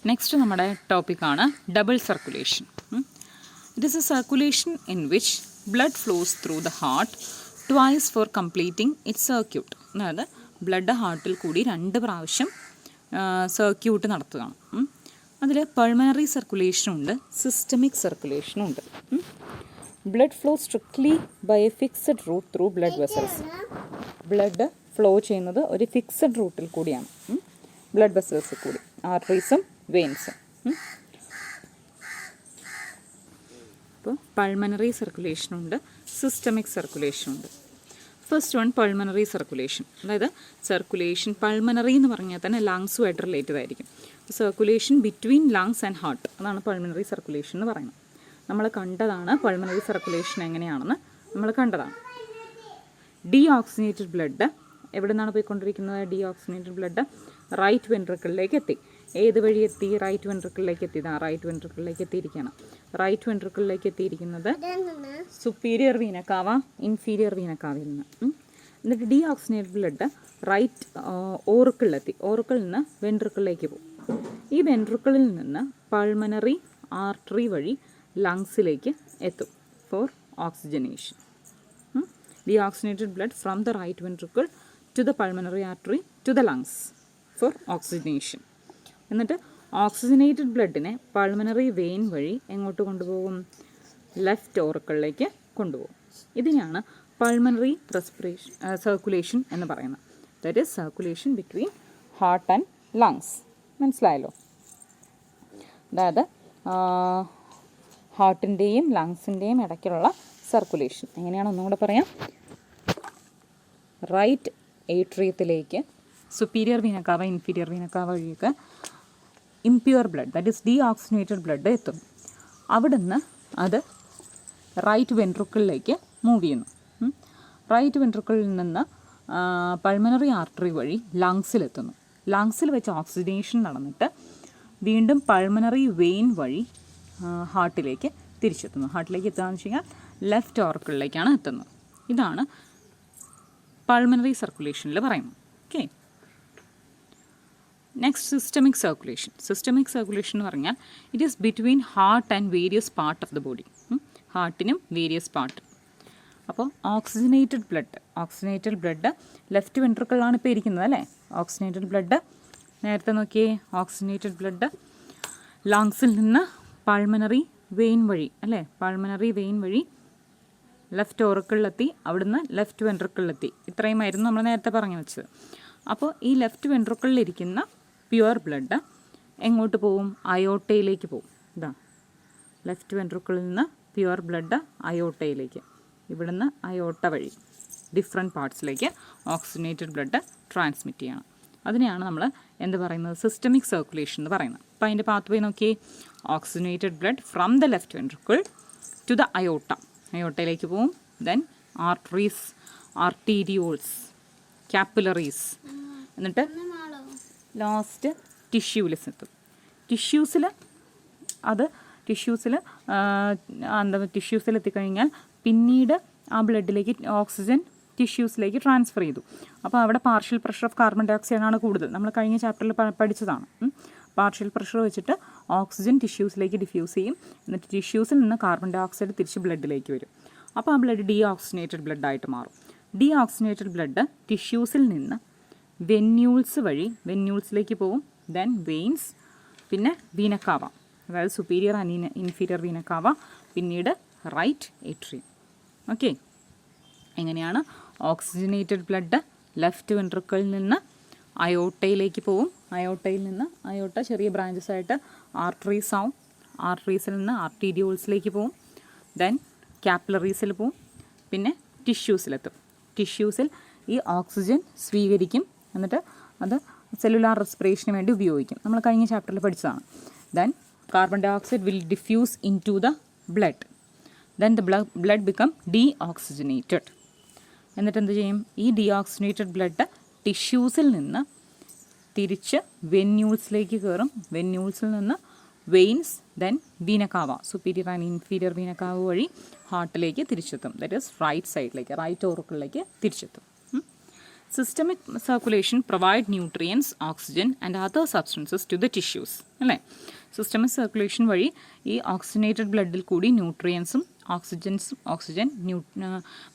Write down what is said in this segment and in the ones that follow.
Next നമ്മുടെ ടോപ്പിക്കാണ് double circulation. It is a circulation in which blood flows through the heart twice for completing its circuit. അതായത് blood ഹാർട്ടിൽ കൂടി 2 പ്രാവശ്യം circuit നടത്തുകയാണ്. അതിൽ പൾമണറി സർക്കുലേഷനും ഉണ്ട്, സിസ്റ്റമിക് സർക്കുലേഷനും ഉണ്ട്. Blood flow strictly by a fixed route through blood vessels. Blood flow ചെയ്യുന്നത് ഒരു ഫിക്സഡ് റൂട്ടിൽ കൂടിയാണ്, ബ്ലഡ് വെസൽസിൽ കൂടി, ആർട്ടറീസും വെയിൻസും. അപ്പോൾ പൾമണറി സർക്കുലേഷനുണ്ട്, സിസ്റ്റമിക് സർക്കുലേഷനുണ്ട്. First one pulmonary circulation. അതായത് സർക്കുലേഷൻ പൾമണറി എന്ന് പറഞ്ഞാൽ തന്നെ ലങ്സുമായിട്ട് റിലേറ്റഡ് ആയിരിക്കും. Circulation between lungs and heart, അതാണ് പൾമണറി സർക്കുലേഷൻ എന്ന് പറയുന്നത്. നമ്മൾ കണ്ടതാണ് പൾമണറി സർക്കുലേഷൻ എങ്ങനെയാണെന്ന് നമ്മൾ കണ്ടതാണ്. ഡീഓക്സിനേറ്റഡ് ബ്ലഡ് എവിടെ നിന്നാണ് പോയിക്കൊണ്ടിരിക്കുന്നത്? ഡീഓക്സിനേറ്റഡ് ബ്ലഡ് റൈറ്റ് വെൻട്രിക്കിളിലേക്ക് എത്തി. ഏത് വഴി എത്തി? റൈറ്റ് വെൻട്രിക്കിളിലേക്ക് എത്തിയതാണ്. റൈറ്റ് വെൻട്രിക്കിളിലേക്ക് എത്തിയിരിക്കുകയാണ്. റൈറ്റ് വെൻട്രിക്കിളിലേക്ക് എത്തിയിരിക്കുന്നത് സുപ്പീരിയർ വീന കാവ, ഇൻഫീരിയർ വീന കാവയിൽ നിന്ന്. എന്നിട്ട് ഡീഓക്സിനേറ്റഡ് ബ്ലഡ് റൈറ്റ് ഓറിക്കിളിലെത്തി. ഓറിക്കിളിൽ നിന്ന് വെൻട്രിക്കിളിലേക്ക് പോകും. ഈ വെൻട്രിക്കിളിൽ നിന്ന് പൾമണറി ആർട്ടറി വഴി ലങ്സിലേക്ക് എത്തും for oxygenation. Deoxygenated blood from the right ventricle to the pulmonary artery to the lungs for oxygenation. എന്നിട്ട് ഓക്സിജനേറ്റഡ് ബ്ലഡിനെ പൾമണറി വെയിൻ വഴി എങ്ങോട്ട് കൊണ്ടുപോകും? ലെഫ്റ്റ് ഓറിക്കിളിലേക്ക് കൊണ്ടുപോകും. ഇതിനെയാണ് പൾമണറി സർക്കുലേഷൻ എന്ന് പറയുന്നത്. That is circulation between heart and lungs. മനസ്സിലായല്ലോ? അതായത് ഹാർട്ടിൻ്റെയും ലങ്സിൻ്റെയും ഇടയ്ക്കുള്ള സർക്കുലേഷൻ എങ്ങനെയാണ് ഒന്നും കൂടെ പറയാം. റൈറ്റ് ഏട്രിയത്തിലേക്ക് സുപ്പീരിയർ വീനക്കാവ, ഇൻഫീരിയർ വീനക്കാവ വഴിയൊക്കെ impure blood, that is deoxygenated blood എത്തും. അവിടുന്ന് അത് റൈറ്റ് വെൻട്രിക്കിളിലേക്ക് മൂവ് ചെയ്യുന്നു. റൈറ്റ് വെൻട്രിക്കിളിൽ നിന്ന് പൾമണറി ആർട്ടറി വഴി ലങ്സിലെത്തുന്നു. ലങ്സിൽ വെച്ച് ഓക്സിജനേഷൻ നടന്നിട്ട് വീണ്ടും പൾമണറി വെയിൻ വഴി ഹാർട്ടിലേക്ക് തിരിച്ചെത്തുന്നു. ഹാർട്ടിലേക്ക് എത്തുകയെന്ന് വെച്ച് കഴിഞ്ഞാൽ ലെഫ്റ്റ് ഓറിക്കിളിലേക്കാണ് എത്തുന്നത്. ഇതാണ് പൾമണറി സർക്കുലേഷനിൽ പറയുന്നത്. Okay, next systemic circulation. Systemic circulation എന്ന് പറഞ്ഞാൽ it is between heart and various part of the body. ഹാർട്ടിനും വേരിയസ് പാർട്ട്. അപ്പോൾ ഓക്സിജനേറ്റഡ് ബ്ലഡ് ലെഫ്റ്റ് വെൻട്രിക്കിളാണ് ഇപ്പോൾ ഇരിക്കുന്നത് അല്ലേ? ഓക്സിജനേറ്റഡ് ബ്ലഡ് നേരത്തെ നോക്കിയേ, ഓക്സിജനേറ്റഡ് ബ്ലഡ് ലങ്സിൽ നിന്ന് പൾമണറി വെയിൻ വഴി അല്ലേ? പൾമണറി വെയിൻ വഴി ലെഫ്റ്റ് ഓറിക്കിളിലെത്തി, അവിടുന്ന് ലെഫ്റ്റ് വെൻട്രിക്കിളിലെത്തി. ഇത്രയുമായിരുന്നു നമ്മൾ നേരത്തെ പറഞ്ഞു വെച്ചത്. അപ്പോൾ ഈ ലെഫ്റ്റ് വെൻട്രിക്കിളിലിരിക്കുന്ന പ്യുവർ ബ്ലഡ് എങ്ങോട്ട് പോവും? അയോട്ടയിലേക്ക് പോവും. ഇതാ ലെഫ്റ്റ് വെൻട്രിക്കിളിൽ നിന്ന് പ്യുവർ ബ്ലഡ് അയോട്ടയിലേക്ക്, ഇവിടുന്ന് അയോട്ട വഴി ഡിഫറെൻറ്റ് പാർട്സിലേക്ക് ഓക്സിജനേറ്റഡ് ബ്ലഡ് ട്രാൻസ്മിറ്റ് ചെയ്യണം. അതിനെയാണ് നമ്മൾ എന്ത് പറയുന്നത്? സിസ്റ്റമിക് സർക്കുലേഷൻ എന്ന് പറയുന്നത്. അപ്പോൾ അതിൻ്റെ പാത്ത് വേ നോക്കിയേ. Oxygenated blood from the left ventricle to the aorta, അയോട്ടയിലേക്ക് പോവും. ദെൻ ആർട്ടറീസ്, ആർട്ടീരിയോൾസ്, കാപ്പിലറീസ്, എന്നിട്ട് ലാസ്റ്റ് ടിഷ്യൂലെത്തും. ടിഷ്യൂസിലെത്തിക്കഴിഞ്ഞാൽ പിന്നീട് ആ ബ്ലഡിലേക്ക് ഓക്സിജൻ ടിഷ്യൂസിലേക്ക് ട്രാൻസ്ഫർ ചെയ്തു. അപ്പോൾ അവിടെ partial pressure of carbon dioxide ആണ് കൂടുതൽ. നമ്മൾ കഴിഞ്ഞ ചാപ്റ്ററിൽ പഠിച്ചതാണ്. പാർഷ്യൽ പ്രഷർ വെച്ചിട്ട് ഓക്സിജൻ ടിഷ്യൂസിലേക്ക് ഡിഫ്യൂസ് ചെയ്യും. എന്നിട്ട് ടിഷ്യൂസിൽ നിന്ന് കാർബൺ ഡൈ ഓക്സൈഡ് തിരിച്ച് ബ്ലഡിലേക്ക് വരും. അപ്പോൾ ആ ബ്ലഡ് ഡീഓക്സിനേറ്റഡ് ബ്ലഡായിട്ട് മാറും. ഡീഓക്സിനേറ്റഡ് ബ്ലഡ് ടിഷ്യൂസിൽ നിന്ന് വെന്യൂൾസ് വഴി വെന്യൂൾസിലേക്ക് പോവും. ദെൻ വെയിൻസ്, പിന്നെ വീനക്കാവ, അതായത് സുപ്പീരിയർ ആൻഡ് ഇൻഫീരിയർ വീനക്കാവ, പിന്നീട് റൈറ്റ് ഏട്രിയം. ഓക്കെ, എങ്ങനെയാണ് ഓക്സിജനേറ്റഡ് ബ്ലഡ് ലെഫ്റ്റ് വെൻട്രിക്കിളിൽ നിന്ന് അയോട്ടയിലേക്ക് പോവും. അയോട്ടയിൽ നിന്ന് അയോട്ട ചെറിയ ബ്രാഞ്ചസ് ആയിട്ട് ആർട്ടറീസ് ആവും. ആർട്ടറീസിൽ നിന്ന് ആർട്ടീരിയോൾസിലേക്ക് പോവും. ദെൻ കാപ്പിലറീസിൽ പോവും. പിന്നെ ടിഷ്യൂസിലെത്തും. ടിഷ്യൂസിൽ ഈ ഓക്സിജൻ സ്വീകരിക്കും. എന്നിട്ട് അത് സെല്ലുലാർ റെസ്പിറേഷന് വേണ്ടി ഉപയോഗിക്കും. നമ്മൾ കഴിഞ്ഞ ചാപ്റ്ററിൽ പഠിച്ചതാണ്. Then carbon dioxide will diffuse into the blood. Then the blood become deoxygenated. എന്നിട്ട് എന്ത് ചെയ്യും? ഈ ഡീഓക്സിജനേറ്റഡ് ബ്ലഡ് ടിഷ്യൂസിൽ നിന്ന് തിരിച്ച് വെന്യൂൾസിലേക്ക് കയറും. വെന്യൂൾസിൽ നിന്ന് veins, then vena cava, superior and inferior vena cava വഴി ഹാർട്ടിലേക്ക് തിരിച്ചെത്തും. ദാറ്റ് ഈസ് റൈറ്റ് സൈഡിലേക്ക്, റൈറ്റ് ഓറിക്കിളിലേക്ക് തിരിച്ചെത്തും. Systemic circulation provide nutrients, oxygen and other substances to the tissues. അല്ലേ? സിസ്റ്റമിക് സർക്കുലേഷൻ വഴി ഈ ഓക്സിജനേറ്റഡ് ബ്ലഡിൽ കൂടി ന്യൂട്രിയൻസും ഓക്സിജൻ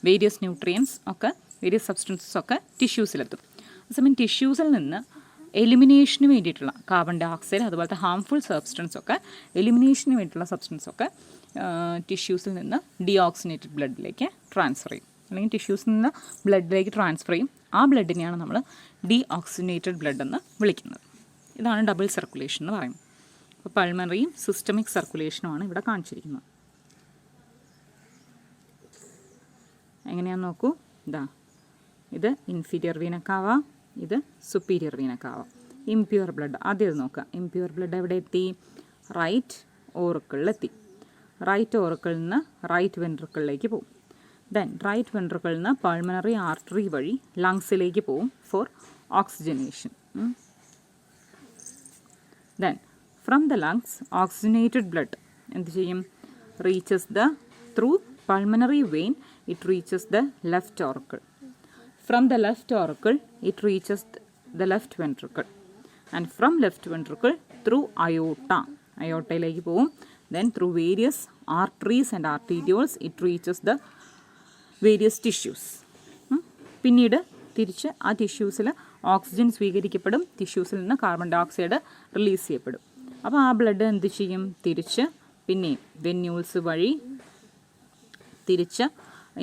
വേരിയസ് ന്യൂട്രിയൻസ് ഒക്കെ വേരിയസ് സബ്സ്റ്റൻസസ് ഒക്കെ ടിഷ്യൂസിലെത്തും. അതേസമയം ടിഷ്യൂസിൽ നിന്ന് എലിമിനേഷന് വേണ്ടിയിട്ടുള്ള കാർബൺ ഡൈ ഓക്സൈഡ് അതുപോലത്തെ ഹാംഫുൾ സബ്സ്റ്റൻസ് ഒക്കെ എലിമിനേഷന് വേണ്ടിയിട്ടുള്ള സബ്സ്റ്റൻസ് ഒക്കെ ടിഷ്യൂസിൽ നിന്ന് ഡീഓക്സിനേറ്റഡ് ബ്ലഡിലേക്ക് ട്രാൻസ്ഫർ ചെയ്യും, അല്ലെങ്കിൽ ടിഷ്യൂസിൽ നിന്ന് ബ്ലഡിലേക്ക് ട്രാൻസ്ഫർ ചെയ്യും. ആ ബ്ലഡിനെയാണ് നമ്മൾ ഡീഓക്സിനേറ്റഡ് ബ്ലഡ് എന്ന് വിളിക്കുന്നത്. ഇതാണ് ഡബിൾ സർക്കുലേഷൻ എന്ന് പറയുന്നത്. അപ്പോൾ പൾമണറിയും സിസ്റ്റമിക് സർക്കുലേഷനുമാണ് ഇവിടെ കാണിച്ചിരിക്കുന്നത്. എങ്ങനെയാണെന്ന് നോക്കൂ. ഇത് ഇൻഫീരിയർ വീന കാവ, ഇത് സുപ്പീരിയർ വീന കാവ. ഇംപ്യൂർ ബ്ലഡ് ആദ്യം ഇത് നോക്കുക. ഇംപ്യൂർ ബ്ലഡ് എവിടെ എത്തി? റൈറ്റ് ഓറിക്കിളിലെത്തി. റൈറ്റ് ഓറിക്കിളിൽ നിന്ന് റൈറ്റ് വെൻട്രിക്കിളിലേക്ക് പോകും. ദെൻ റൈറ്റ് വെൻട്രിക്കിളിൽ നിന്ന് പൾമണറി ആർട്ടറി വഴി ലങ്സിലേക്ക് പോകും for oxygenation. Then from the lungs oxygenated blood എന്ത് ചെയ്യും? Reaches the through pulmonary vein it reaches the left auricle. From the left auricle, it reaches the left ventricle. And from left ventricle, through aorta. Aortയിലേക്ക് പോകും. Then through various arteries and arterioles, it reaches the various tissues. പിന്നീട് തിരിച്ച് ആ ടിഷ്യൂസിൽ oxygen സ്വീകരിക്കപ്പെടും. ടിഷ്യൂസിൽ നിന്ന് carbon dye oxide release ചെയ്യപ്പെടും. അപ്പോൾ ആ blood എന്ത് ചെയ്യും? തിരിച്ച് പിന്നെയും വെന്യൂൾസ് വഴി തിരിച്ച്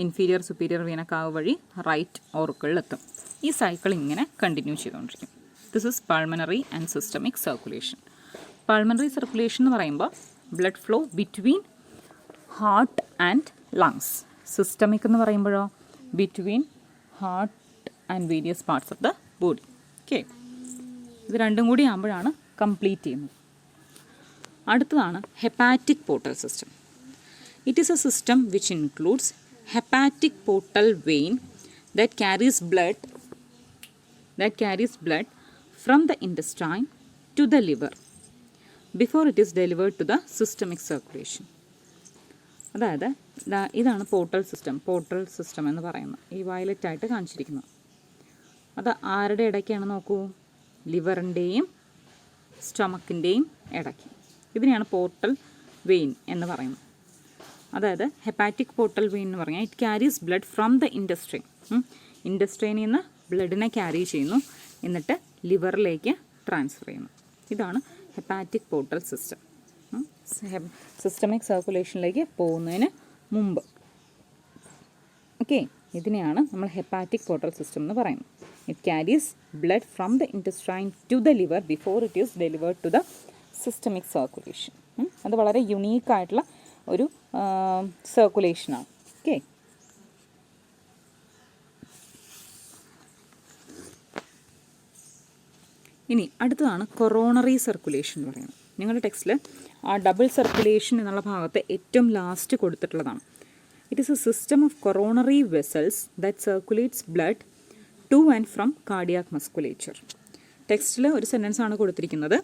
ഇൻഫീരിയർ സുപ്പീരിയർ വീനക്കാവ് വഴി റൈറ്റ് ഓറിക്കിളിലെത്തും. ഈ സൈക്കിൾ ഇങ്ങനെ കണ്ടിന്യൂ ചെയ്തുകൊണ്ടിരിക്കും. This is pulmonary and systemic circulation. Pulmonary circulation എന്ന് പറയുമ്പോൾ blood flow between heart and lungs. Systemic എന്ന് പറയുമ്പോഴോ between heart and various parts of the body. Okay, ഇത് രണ്ടും കൂടി ആകുമ്പോഴാണ് കംപ്ലീറ്റ് ചെയ്യുന്നത്. അടുത്തതാണ് hepatic portal system. It is a system which includes hepatic portal vein that carries blood from the intestine to the liver before it is delivered to the systemic circulation. അതായത് ഇതാണ് portal system എന്ന് പറയുന്നത്. ഈ violet ആയിട്ട് കാണിച്ചിരിക്കുന്നത് അത് ആരുടെ ഇടയ്ക്കാണ് നോക്കൂ? ലിവറിൻ്റെയും സ്റ്റൊമക്കിൻ്റെയും ഇടയ്ക്ക്. ഇതിനെയാണ് പോർട്ടൽ വെയിൻ എന്ന് പറയുന്നത്. അതായത് ഹെപ്പാറ്റിക് പോർട്ടൽ വെയിൻ എന്ന് പറഞ്ഞാൽ it carries blood from the intestine. ഇൻറ്റസ്റ്റൈനിൽ നിന്ന് ബ്ലഡിനെ ക്യാരി ചെയ്യുന്നു, എന്നിട്ട് ലിവറിലേക്ക് ട്രാൻസ്ഫർ ചെയ്യുന്നു. ഇതാണ് ഹെപ്പാറ്റിക് പോർട്ടൽ സിസ്റ്റം. സിസ്റ്റമിക് സർക്കുലേഷനിലേക്ക് പോകുന്നതിന് മുമ്പ്. ഓക്കെ, ഇതിനെയാണ് നമ്മൾ ഹെപ്പാറ്റിക് പോർട്ടൽ സിസ്റ്റം എന്ന് പറയുന്നത്. It carries blood from the intestine to the liver before it is delivered to the systemic circulation. അത് വളരെ യുണീക്കായിട്ടുള്ള ഒരു സർക്കുലേഷനാണ്. ഓക്കെ, ഇനി അടുത്തതാണ് കൊറോണറി സർക്കുലേഷൻ എന്ന് പറയുന്നത്. നിങ്ങളുടെ ടെക്സ്റ്റിൽ ആ ഡബിൾ സർക്കുലേഷൻ എന്നുള്ള ഭാഗത്ത് ഏറ്റവും ലാസ്റ്റ് കൊടുത്തിട്ടുള്ളതാണ്. It is a system of coronary vessels that circulates blood to and from cardiac musculature. ടെക്സ്റ്റിൽ ഒരു സെൻറ്റൻസ് ആണ് കൊടുത്തിരിക്കുന്നത്.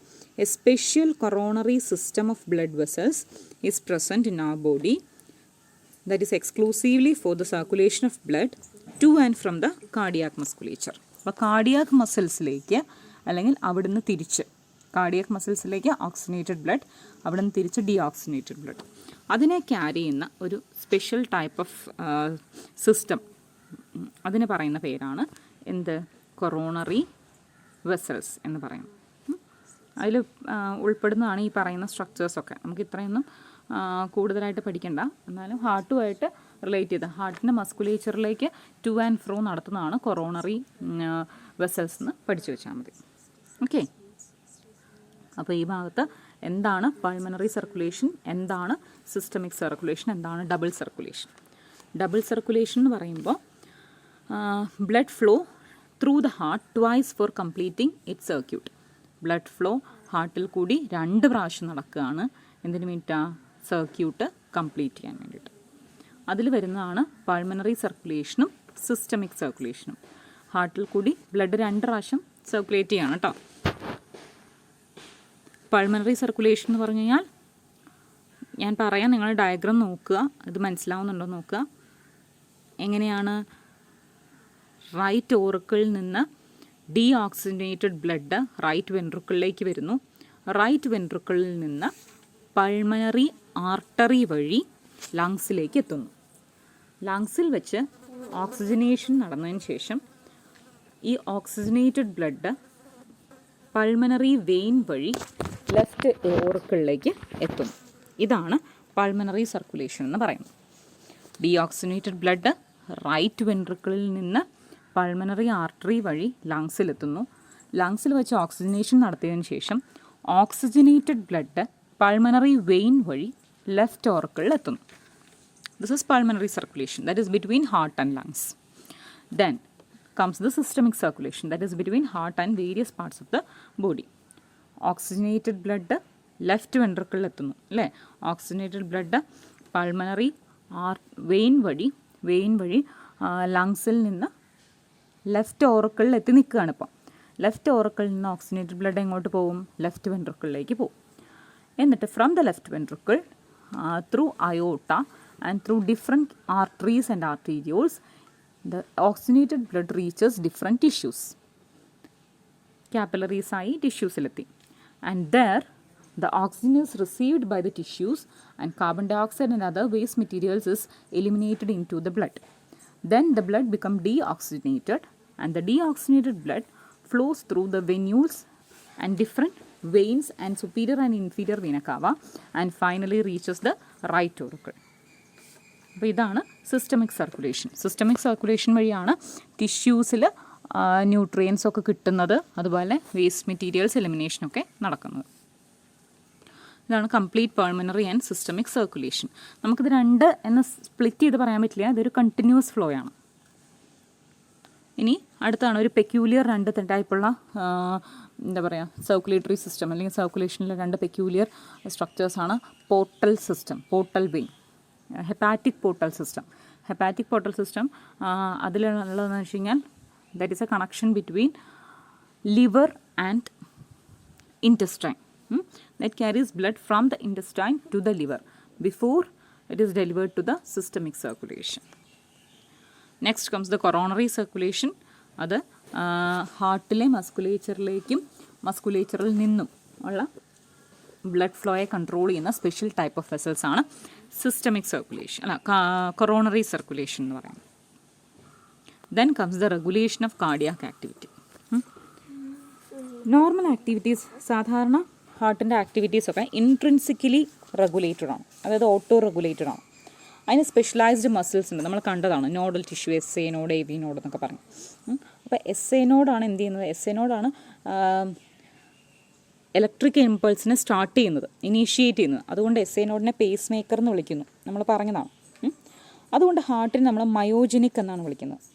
A special coronary system of blood vessels is present in our body that is exclusively for the circulation of blood to and from the cardiac musculature. അപ്പോൾ cardiac മസിൽസിലേക്ക് അല്ലെങ്കിൽ അവിടുന്ന് തിരിച്ച് cardiac മസിൽസിലേക്ക് oxygenated blood, അവിടുന്ന് തിരിച്ച് deoxygenated blood, അതിനെ carry ചെയ്യുന്ന ഒരു സ്പെഷ്യൽ ടൈപ്പ് ഓഫ് സിസ്റ്റം. അതിന് പറയുന്ന പേരാണ് എന്ത്? കൊറോണറി വെസൽസ് എന്ന് പറയും. അതിൽ ഉൾപ്പെടുന്നതാണ് ഈ പറയുന്ന സ്ട്രക്ചേഴ്സൊക്കെ. നമുക്ക് ഇത്രയൊന്നും കൂടുതലായിട്ട് പഠിക്കണ്ട, എന്നാലും ഹാർട്ടുമായിട്ട് റിലേറ്റ് ചെയ്ത് ഹാർട്ടിൻ്റെ മസ്കുലേച്ചറിലേക്ക് ടു ആൻഡ് ഫ്രോ നടത്തുന്നതാണ് കൊറോണറി വെസൽസ് എന്ന് പഠിച്ചു വെച്ചാൽ മതി. ഓക്കെ, അപ്പോൾ ഈ ഭാഗത്ത് എന്താണ് പൾമണറി സർക്കുലേഷൻ, എന്താണ് സിസ്റ്റമിക് സർക്കുലേഷൻ, എന്താണ് ഡബിൾ സർക്കുലേഷൻ. ഡബിൾ സർക്കുലേഷൻ എന്ന് പറയുമ്പോൾ blood flow through the heart twice for completing it circuit. Blood flow ഹാർട്ടിൽ കൂടി 2 പ്രാവശ്യം നടക്കുകയാണ്. എന്തിനു വേണ്ടിയിട്ടാണ്? സർക്യൂട്ട് കംപ്ലീറ്റ് ചെയ്യാൻ വേണ്ടിയിട്ട്. അതിൽ വരുന്നതാണ് പൾമണറി സർക്കുലേഷനും സിസ്റ്റമിക് സർക്കുലേഷനും. ഹാർട്ടിൽ കൂടി ബ്ലഡ് 2 പ്രാവശ്യം സർക്കുലേറ്റ് ചെയ്യണം കേട്ടോ. പൾമണറി സർക്കുലേഷൻ എന്ന് പറഞ്ഞു കഴിഞ്ഞാൽ ഞാൻ പറയാം, നിങ്ങൾ ഡയഗ്രാം നോക്കുക, ഇത് മനസ്സിലാവുന്നുണ്ടോ നോക്കുക. എങ്ങനെയാണ്? റൈറ്റ് ഓറിക്കിളിൽ നിന്ന് ഡീഓക്സിജനേറ്റഡ് ബ്ലഡ് റൈറ്റ് വെൻട്രിക്കിളിലേക്ക് വരുന്നു. റൈറ്റ് വെൻട്രിക്കിളിൽ നിന്ന് പൾമണറി ആർട്ടറി വഴി ലങ്സിലേക്ക് എത്തുന്നു. ലങ്സിൽ വെച്ച് ഓക്സിജനേഷൻ നടന്നതിന് ശേഷം ഈ ഓക്സിജനേറ്റഡ് ബ്ലഡ് പൾമണറി വെയിൻ വഴി ലെഫ്റ്റ് ഓറിക്കിളിലേക്ക് എത്തുന്നു. ഇതാണ് പൾമണറി സർക്കുലേഷൻ എന്ന് പറയുന്നത്. ഡീഓക്സിജനേറ്റഡ് ബ്ലഡ് റൈറ്റ് വെൻട്രിക്കിളിൽ നിന്ന് പൾമണറി ആർട്ടറി വഴി ലങ്സിലെത്തുന്നു. ലങ്സിൽ വെച്ച് ഓക്സിജനേഷൻ നടത്തിയതിന് ശേഷം ഓക്സിജനേറ്റഡ് ബ്ലഡ് പൾമണറി വെയിൻ വഴി ലെഫ്റ്റ് ഓറിക്കിളിൽ എത്തുന്നു. This is pulmonary circulation, that is between heart and lungs. Then comes the systemic circulation, that is between heart and various parts of the body. Oxygenated blood left ventricle എത്തുന്നു അല്ലേ. Oxygenated blood pulmonary vein വഴി ലങ്സിൽ നിന്ന് left ഓറിക്കിളിൽ എത്തി നിൽക്കുകയാണ്. ഇപ്പം left ഓറിക്കിളിൽ നിന്ന് oxygenated blood എങ്ങോട്ട് പോകും? ലെഫ്റ്റ് വെൻട്രിക്കിളിലേക്ക് പോകും. എന്നിട്ട് from the left ventricle through aorta and through different arteries and arterioles, the oxygenated blood reaches different tissues. Capillaries ആയി ടിഷ്യൂസിലെത്തി. And there the oxygen is received by the tissues and carbon dioxide and other waste materials is eliminated into the blood. Then the blood becomes deoxygenated and the deoxygenated blood flows through the venules and different veins and superior and inferior vena cava and finally reaches the right auricle. അപ്പോൾ ഇതാണ് systemic circulation. Systemic circulation വഴിയാണ് ടിഷ്യൂസിൽ nutrients ഒക്കെ കിട്ടുന്നത്, അതുപോലെ waste materials എലിമിനേഷനൊക്കെ നടക്കുന്നത്. ഇതാണ് complete pulmonary and systemic circulation. നമുക്കിത് രണ്ട് എന്ന് സ്പ്ലിറ്റ് ചെയ്ത് പറയാൻ പറ്റില്ല, ഇതൊരു കണ്ടിന്യൂസ് ഫ്ലോ ആണ്. ഇനി അടുത്താണ് ഒരു പെക്യൂലിയർ രണ്ട് ടൈപ്പുള്ള എന്താ പറയുക സർക്കുലേറ്ററി സിസ്റ്റം അല്ലെങ്കിൽ സർക്കുലേഷനിലെ രണ്ട് പെക്യൂലിയർ സ്ട്രക്ചേഴ്സാണ് portal system, portal vein, hepatic portal system. Hepatic portal system അതിലുള്ളതെന്ന് വെച്ച് കഴിഞ്ഞാൽ that is a connection between liver and intestine that carries blood from the intestine to the liver before it is delivered to the systemic circulation. Next comes the coronary circulation. അത് ഹാർട്ടിലെ മസ്കുലേച്ചറിൽ നിന്നും ഉള്ള blood ഫ്ലോയെ control ചെയ്യുന്ന special type of vessels ആണ് systemic circulation coronary circulation എന്ന് പറയുന്നത്. Then comes the regulation of cardiac activity. Normal activities, സാധാരണ ഹാർട്ടിൻ്റെ ആക്ടിവിറ്റീസൊക്കെ intrinsically regulated ആണ്, അതായത് ഓട്ടോ റെഗുലേറ്റഡ് ആണ്. അതിന് സ്പെഷ്യലൈസ്ഡ് മസിൽസ് ഉണ്ട്, നമ്മൾ കണ്ടതാണ് nodal tissue, S A node, A V node എന്നൊക്കെ പറഞ്ഞു. അപ്പോൾ എസ് എ നോഡാണ് എന്ത് ചെയ്യുന്നത്? എസ് എ നോഡാണ് ഇലക്ട്രിക് ഇമ്പൾസിനെ സ്റ്റാർട്ട് ചെയ്യുന്നത്, ഇനീഷ്യേറ്റ് ചെയ്യുന്നത്. അതുകൊണ്ട് എസ് എ നോഡിനെ പേസ് മേക്കർ എന്ന് വിളിക്കുന്നു, നമ്മൾ പറഞ്ഞതാണ്. അതുകൊണ്ട് ഹാർട്ടിനെ നമ്മൾ മയോജനിക് എന്നാണ് വിളിക്കുന്നത്.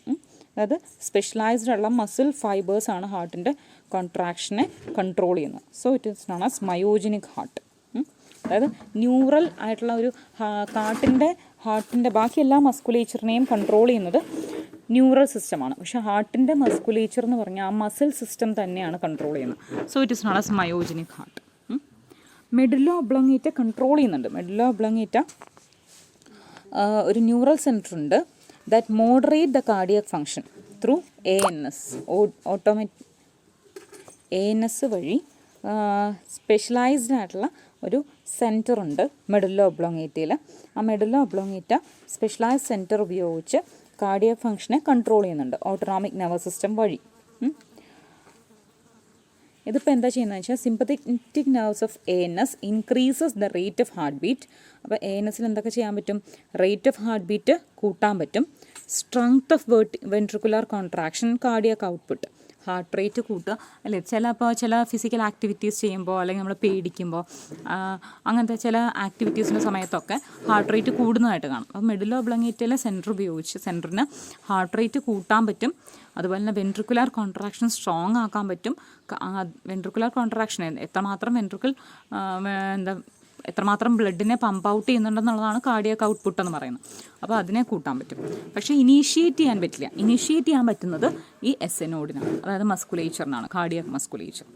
അതായത് സ്പെഷ്യലൈസ്ഡ് ഉള്ള മസിൽ ഫൈബേഴ്സ് ആണ് ഹാർട്ടിൻ്റെ കോൺട്രാക്ഷനെ കൺട്രോൾ ചെയ്യുന്നത്. So it is known as myogenic heart. അതായത് ന്യൂറൽ ആയിട്ടുള്ള ഒരു ഹാർട്ടിൻ്റെ ബാക്കി എല്ലാ മസ്കുലേച്ചറിനെയും കൺട്രോൾ ചെയ്യുന്നത് ന്യൂറൽ സിസ്റ്റമാണ്. പക്ഷേ ഹാർട്ടിൻ്റെ മസ്കുലേച്ചർ എന്ന് പറഞ്ഞാൽ ആ മസിൽ സിസ്റ്റം തന്നെയാണ് കൺട്രോൾ ചെയ്യുന്നത്. So it is known as myogenic heart. Medulla oblongata control ചെയ്യുന്നുണ്ട്. മെഡുല്ല ഒബ്ലോങ്ങേറ്റ ഒരു ന്യൂറൽ സെൻറ്റർ ഉണ്ട് that moderate the cardiac function through ANS. ANS വഴി സ്പെഷ്യലൈസ്ഡ് ആയിട്ടുള്ള ഒരു സെൻറ്റർ ഉണ്ട് മെഡുല്ല ഒബ്ലോങ്ങേറ്റയിൽ. ആ മെഡുല്ല ഒബ്ലോങ്ങേറ്റ സ്പെഷ്യലൈസ്ഡ് സെൻറ്റർ ഉപയോഗിച്ച് കാർഡിയാക് ഫങ്ഷനെ കൺട്രോൾ ചെയ്യുന്നുണ്ട് ഓട്ടോണോമിക് നെർവസ് സിസ്റ്റം വഴി. ഇതിപ്പോൾ എന്താ ചെയ്യുന്നത് വെച്ചാൽ sympathetic nerves of ANS increases the rate of heart beat. അപ്പോൾ ANSൽ എന്തൊക്കെ ചെയ്യാൻ പറ്റും? റേറ്റ് ഓഫ് ഹാർട്ട് ബീറ്റ് കൂട്ടാൻ പറ്റും. Strength of ventricular contraction, cardiac output, heart rate കൂട്ടുക അല്ലേ. ചില ഫിസിക്കൽ ആക്ടിവിറ്റീസ് ചെയ്യുമ്പോൾ അല്ലെങ്കിൽ നമ്മൾ പേടിക്കുമ്പോൾ അങ്ങനത്തെ ചില ആക്ടിവിറ്റീസിൻ്റെ സമയത്തൊക്കെ ഹാർട്ട് റേറ്റ് കൂടുന്നതായിട്ട് കാണും. അപ്പോൾ മെഡുല്ല ഒബ്ലോങ്ങേറ്റയിലെ സെൻറ്ററിന് ഹാർട്ട് റേറ്റ് കൂട്ടാൻ പറ്റും. അതുപോലെ തന്നെ വെൻട്രിക്കുലാർ കോൺട്രാക്ഷൻ സ്ട്രോങ് ആക്കാൻ പറ്റും. വെൻട്രിക്കുലാർ കോൺട്രാക്ഷൻ എത്രമാത്രം ബ്ലഡിനെ പമ്പ് ഔട്ട് ചെയ്യുന്നുണ്ടെന്നുള്ളതാണ് കാർഡിയാക് ഔട്ട്പുട്ട് എന്ന് പറയുന്നത്. അപ്പോൾ അതിനെ കൂട്ടാൻ പറ്റും. പക്ഷേ ഇനീഷ്യേറ്റ് ചെയ്യാൻ പറ്റില്ല. ഇനീഷ്യേറ്റ് ചെയ്യാൻ പറ്റുന്നത് ഈ എസ് എ നോഡിനാണ്, അതായത് മസ്കുലേച്ചറിനാണ്, കാർഡിയാക് മസ്കുലേച്ചർ.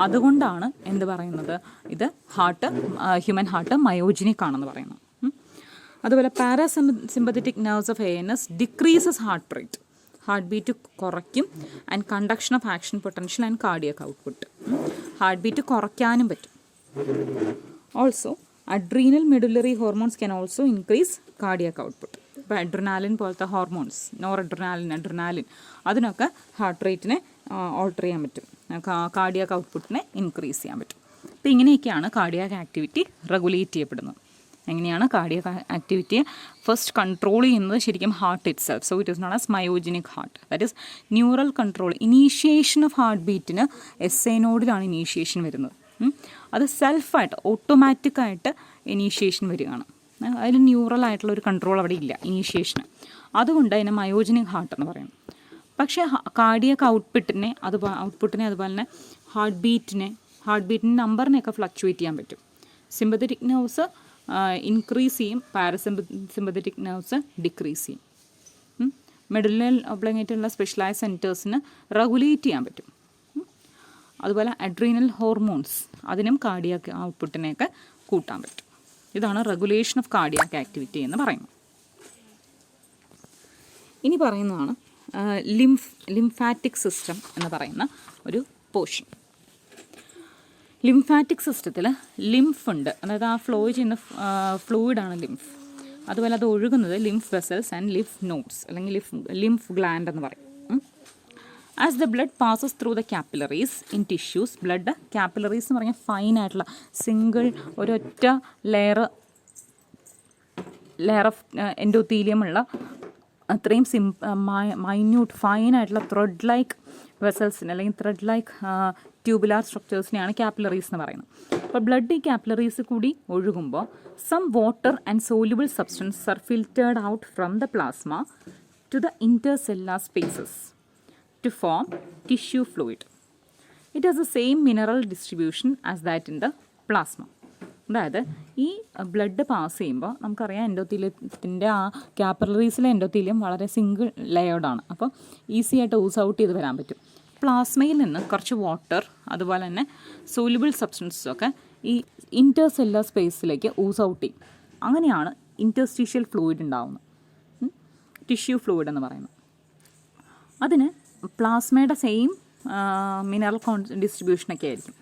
അതുകൊണ്ടാണ് എന്ത് പറയുന്നത്, ഇത് ഹ്യൂമൻ ഹാർട്ട് മയോജനിക് ആണെന്ന് പറയുന്നത്. അതുപോലെ parasympathetic nerves of ANS decreases heart rate. Heartbeat കുറയ്ക്കും. And conduction of action potential and cardiac output. Heartbeat കുറയ്ക്കാനും പറ്റും. Also adrenal medullary hormones can also increase cardiac output. ഇപ്പോൾ അഡ്രിനാലിൻ പോലത്തെ hormones, noradrenaline, adrenaline, അതിനൊക്കെ heart റേറ്റിനെ alter ചെയ്യാൻ പറ്റും, cardiac ഔട്ട്പുട്ടിനെ ഇൻക്രീസ് ചെയ്യാൻ പറ്റും. അപ്പോൾ ഇങ്ങനെയൊക്കെയാണ് കാർഡിയക് ആക്ടിവിറ്റി റെഗുലേറ്റ് ചെയ്യപ്പെടുന്നത്. എങ്ങനെയാണ് കാർഡിയക് ആക്ടിവിറ്റിയെ ഫസ്റ്റ് കൺട്രോൾ ചെയ്യുന്നത്? ശരിക്കും heart itself. So it is known as myogenic heart. That is neural control. Initiation of heart ബീറ്റിന് SA നോഡിലാണ് ഇനീഷ്യേഷൻ വരുന്നത്. അത് സെൽഫായിട്ട് ഓട്ടോമാറ്റിക്കായിട്ട് ഇനീഷ്യേഷൻ വരികയാണ്. അതിൽ ന്യൂറൽ ആയിട്ടുള്ള ഒരു കൺട്രോൾ അവിടെ ഇല്ല ഇനീഷ്യേഷന്. അതുകൊണ്ട് അതിനെ മയോജനിക് ഹാർട്ട് എന്ന് പറയുന്നത്. പക്ഷേ കാർഡിയക് ഔട്ട്പുട്ടിനെ അതുപോലെ തന്നെ ഹാർട്ട് ബീറ്റിൻ്റെ നമ്പറിനെയൊക്കെ ഫ്ലക്ച്വേറ്റ് ചെയ്യാൻ പറ്റും. സിമ്പത്തറ്റിക് നെർവ്സ് ഇൻക്രീസ് ചെയ്യും, പാരസിമ്പത്തറ്റിക് നെർവ്സ് ഡിക്രീസ് ചെയ്യും. മെഡുലൽ ഒബ്ലങ്ങേറ്റുള്ള സ്പെഷ്യലൈസ് സെൻറ്റേഴ്സിന് റെഗുലേറ്റ് ചെയ്യാൻ പറ്റും. അതുപോലെ അഡ്രീനൽ ഹോർമോൺസ്, അതിനും കാർഡിയാക് ഔട്ട്പുട്ടിനെയൊക്കെ കൂട്ടാൻ പറ്റും. ഇതാണ് റെഗുലേഷൻ ഓഫ് കാർഡിയാക് ആക്ടിവിറ്റി എന്ന് പറയുന്നത്. ഇനി പറയുന്നതാണ് ലിംഫാറ്റിക് സിസ്റ്റം എന്ന് പറയുന്ന ഒരു പോർഷൻ. ലിംഫാറ്റിക് സിസ്റ്റത്തിൽ ലിംഫ് ഉണ്ട്, അതായത് ആ ഫ്ലോ ചെയ്യുന്ന ഫ്ലൂയിഡാണ് ലിംഫ്. അതുപോലെ അത് ഒഴുകുന്നത് lymph vessels and lymph nodes അല്ലെങ്കിൽ ലിംഫ് ഗ്ലാൻഡ് എന്ന് പറയും. As the blood passes through the capillaries in tissues, blood capillaries എന്ന് പറഞ്ഞാൽ ഫൈൻ ആയിട്ടുള്ള സിംഗിൾ ഒരൊറ്റ ലെയർ ഓഫ് എൻഡോത്തീലിയമുള്ള അത്രയും മൈന്യൂട്ട് ഫൈൻ ആയിട്ടുള്ള ത്രെഡ് ലൈക്ക് വെസൽസിന് അല്ലെങ്കിൽ ത്രെഡ് ലൈക്ക് ട്യൂബുലാർ സ്ട്രക്ചേഴ്സിനെയാണ് കാപ്പിലറീസ് എന്ന് പറയുന്നത്. അപ്പോൾ ബ്ലഡ് ഈ കാപ്പിലറീസ് കൂടി ഒഴുകുമ്പോൾ some water and soluble substance are filtered out from the plasma to the intercellular spaces to form tissue fluid. It has the same mineral distribution as that in the plasma. അതായത് ഈ blood pass ചെയ്യുമ്പോൾ നമുക്കറിയാം എൻഡോത്തീലിയത്തിൻ്റെ ആ കാപ്പിലറീസിലെ endothelium വളരെ single ലെയേർഡാണ്. അപ്പോൾ easy ആയിട്ട് Uz out ചെയ്ത് വരാൻ പറ്റും. പ്ലാസ്മയിൽ നിന്ന് കുറച്ച് വാട്ടർ അതുപോലെ തന്നെ സോല്യൂബിൾ സബ്സ്റ്റൻസൊക്കെ ഈ ഇൻറ്റർസെല്ലുലാർ സ്പേസിലേക്ക് ഊസ് ഔട്ട് ചെയ്യും. അങ്ങനെയാണ് ഇൻറ്റർസ്റ്റീഷ്യൽ ഫ്ലൂയിഡ് ഉണ്ടാവുന്നത്, ടിഷ്യൂ ഫ്ലൂയിഡ് എന്ന് പറയുന്നത്. അതിന് പ്ലാസ്മയുടെ സെയിം മിനറൽ ഡിസ്ട്രിബ്യൂഷനൊക്കെ ആയിരിക്കും.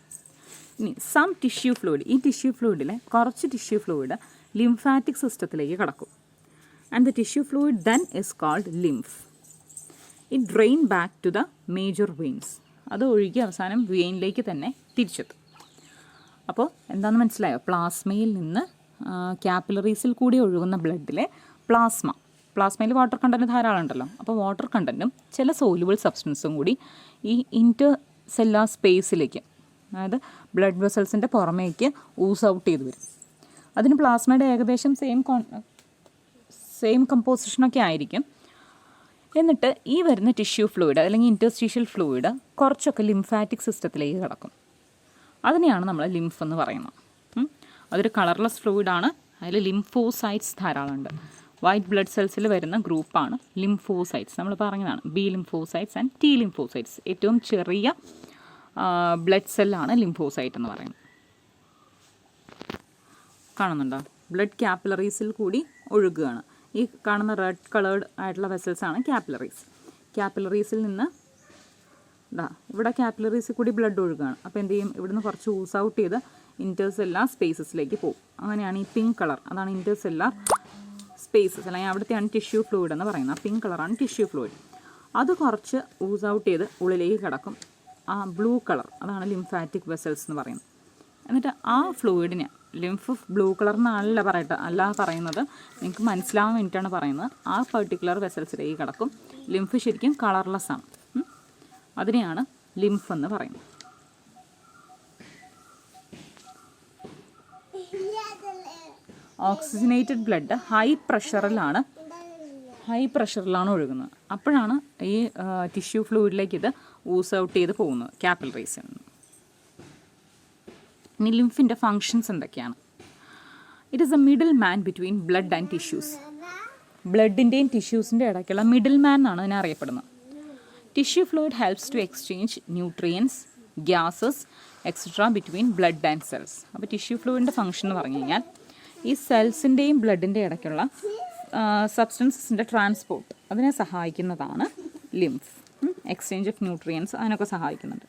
ഇനി സം ടിഷ്യൂ ഫ്ലൂയിഡ്, ഈ ടിഷ്യൂ ഫ്ലൂയിഡിലെ കുറച്ച് ടിഷ്യൂ ഫ്ലൂയിഡ് ലിംഫാറ്റിക് സിസ്റ്റത്തിലേക്ക് കടക്കും. And the tissue fluid then is called lymph. It drain back to the major veins. അത് ഒഴുകി അവസാനം വെയിനിലേക്ക് തന്നെ തിരിച്ചെത്തും. അപ്പോൾ എന്താണെന്ന് മനസ്സിലായോ? പ്ലാസ്മയിൽ നിന്ന് കാപ്പിലറീസിൽ കൂടി ഒഴുകുന്ന ബ്ലഡിലെ പ്ലാസ്മയിൽ വാട്ടർ കണ്ടൻറ്റ് ധാരാളം ഉണ്ടല്ലോ. അപ്പോൾ വാട്ടർ കണ്ടൻറ്റും ചില സോല്യൂബിൾ സബ്സ്റ്റൻസും കൂടി ഈ ഇൻറ്റർസെല്ലുലാർ സ്പേസിലേക്ക്, അതായത് ബ്ലഡ് വെസൽസിൻ്റെ പുറമേക്ക് ഊസ് ഔട്ട് ചെയ്ത് വരും. അതിന് പ്ലാസ്മയുടെ ഏകദേശം സെയിം കമ്പോസിഷനൊക്കെ ആയിരിക്കും. എന്നിട്ട് ഈ വരുന്ന ടിഷ്യൂ ഫ്ലൂയിഡ് അല്ലെങ്കിൽ ഇൻറ്റർസ്റ്റീഷ്യൽ ഫ്ലൂയിഡ് കുറച്ചൊക്കെ ലിംഫാറ്റിക് സിസ്റ്റത്തിലേക്ക് കിടക്കും. അതിനെയാണ് നമ്മൾ ലിംഫ് എന്ന് പറയുന്നത്. അതൊരു കളർലെസ് ഫ്ലൂയിഡാണ്. അതിൽ ലിംഫോസൈറ്റ്സ് ധാരാളമുണ്ട്. വൈറ്റ് ബ്ലഡ് സെൽസിൽ വരുന്ന ഗ്രൂപ്പാണ് ലിംഫോസൈറ്റ്സ്. നമ്മൾ പറഞ്ഞതാണ് B lymphocytes and T lymphocytes. ഏറ്റവും ചെറിയ ബ്ലഡ് സെല്ലാണ് ലിംഫോസൈറ്റ് എന്ന് പറയുന്നത്. കാണുന്നുണ്ടോ? ബ്ലഡ് കാപ്പിലറീസിൽ കൂടി ഒഴുകുകയാണ്. ഈ കാണുന്ന റെഡ് കളേർഡ് ആയിട്ടുള്ള വെസൽസാണ് കാപ്പിലറീസ്. കാപ്പിലറീസിൽ നിന്ന് ഇവിടെ കാപ്പിലറീസിൽ കൂടി ബ്ലഡ് ഒഴുകുകയാണ്. അപ്പോൾ എന്ത് ചെയ്യും? ഇവിടുന്ന് കുറച്ച് ഊസ് ഔട്ട് ചെയ്ത് ഇൻറ്റർസെല്ലുലാർ സ്പേസസിലേക്ക് പോകും. അങ്ങനെയാണ് ഈ പിങ്ക് കളർ, അതാണ് ഇൻറ്റർസെല്ലുലാർ സ്പേസസ്, അല്ലെങ്കിൽ അവിടുത്തെയാണ് ടിഷ്യൂ ഫ്ലൂയിഡ് എന്ന് പറയുന്നത്. ആ പിങ്ക് കളറാണ് ടിഷ്യൂ ഫ്ലൂയിഡ്. അത് കുറച്ച് ഊസ് ഔട്ട് ചെയ്ത് ഉള്ളിലേക്ക് കിടക്കും. ആ ബ്ലൂ കളർ, അതാണ് ലിംഫാറ്റിക് വെസൽസ് എന്ന് പറയുന്നത്. എന്നിട്ട് ആ ഫ്ലൂയിഡിനെ ലിംഫ് ബ്ലൂ കളർ എന്നല്ല പറയുന്നത്, നിങ്ങൾക്ക് മനസ്സിലാവാൻ വേണ്ടിയിട്ടാണ് പറയുന്നത്. ആ പെർട്ടിക്കുലർ വെസൽസിലേക്ക് കിടക്കും. ലിംഫ് ശരിക്കും കളർലെസ് ആണ്. അതിനെയാണ് ലിംഫ് എന്ന് പറയുന്നത്. ഓക്സിജനേറ്റഡ് ബ്ലഡ് ഹൈ പ്രഷറിലാണ് ഒഴുകുന്നത്. അപ്പോഴാണ് ഈ ടിഷ്യൂ ഫ്ലൂയിഡിലേക്ക് ഇത് ഊസ് ഔട്ട് ചെയ്ത് പോകുന്നത് കാപ്പിലറീസിൽ നിന്ന്. ഇനി ലിംഫിൻ്റെ ഫങ്ഷൻസ് എന്തൊക്കെയാണ്? It is a middleman between blood and tissues. ബ്ലഡിൻ്റെയും ടിഷ്യൂസിൻ്റെ ഇടയ്ക്കുള്ള മിഡിൽ മാൻ എന്നാണ് ഇതിനെ അറിയപ്പെടുന്നത്. Tissue fluid helps to exchange nutrients, gases etcetera between blood and cells. അപ്പോൾ ടിഷ്യൂ ഫ്ലൂയിഡിൻ്റെ ഫങ്ഷൻ എന്ന് പറഞ്ഞു കഴിഞ്ഞാൽ ഈ സെൽസിൻ്റെയും ബ്ലഡിൻ്റെ ഇടയ്ക്കുള്ള സബ്സ്റ്റൻസസിൻ്റെ ട്രാൻസ്പോർട്ട് അതിനെ സഹായിക്കുന്നതാണ് ലിംഫ്. എക്സ്ചേഞ്ച് ഓഫ് ന്യൂട്രിയൻസ് അതിനൊക്കെ സഹായിക്കുന്നുണ്ട്.